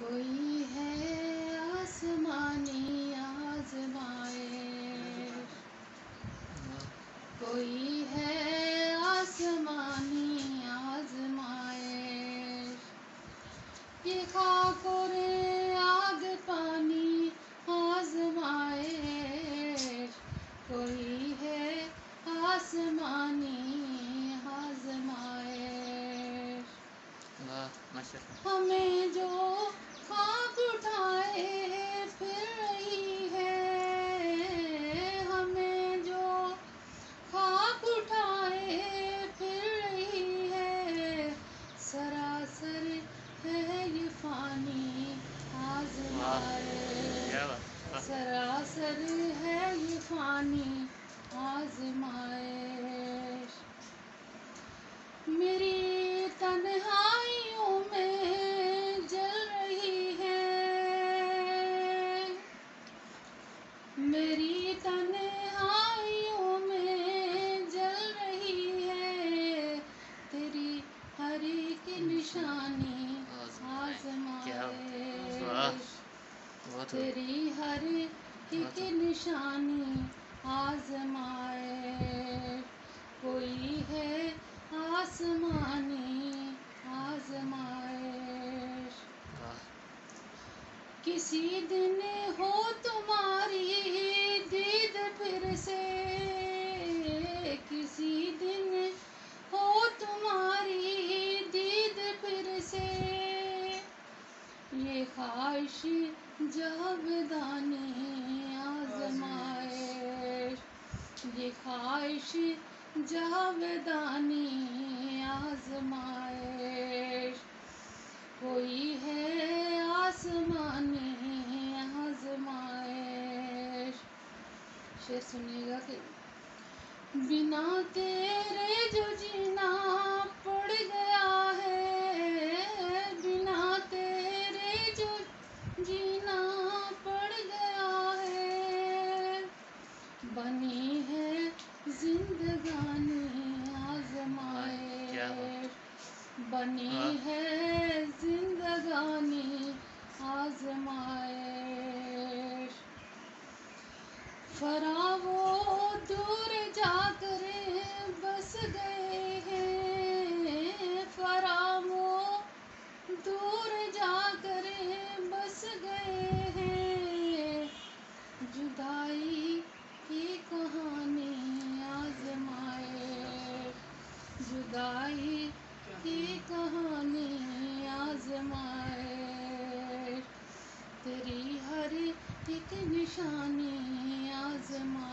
कोई है आसमानी आजमाए, कोई है आसमानी आजमाए। ये खाक और आग पानी आजमाए, कोई है आसमानी आजमाए। हमें जो खाक उठाए फिर रही है, हमें जो खाक उठाए फिर रही है, सरासर है ये फानी आजमाए, सरासर है ये फानी आजमाए। मेरी तन्हाइयों में जल रही है, मेरी तन्हाइयों में जल रही है, तेरी हर एक निशानी आजमाए, तेरी हर एक निशानी आजमाए। कोई है आसमानी आजमाए। किसी दिन हो तुम्हारी दीद फिर से, किसी दिन हो तुम्हारी दीद फिर से, ये ख्वाहिश जावेदानी आजमाए, ये ख्वाहिश जावेदानी आजमाए। कोई है आसमानी आजमाए। शेर सुनिएगा कि बिना तेरे जो जीना पड़ गया है, बिना तेरे जो जीना पड़ गया है, बनी है जिंदगानी आजमाए, बनी है जिंदगानी आजमाए। फरावो दूर जाकर बस गए हैं, फरावो दूर जाकर बस गए हैं, जुदाई की कहानी आजमाए, जुदाई की कहानी आजमाए। तेरी हर एक निशानी आजमाए।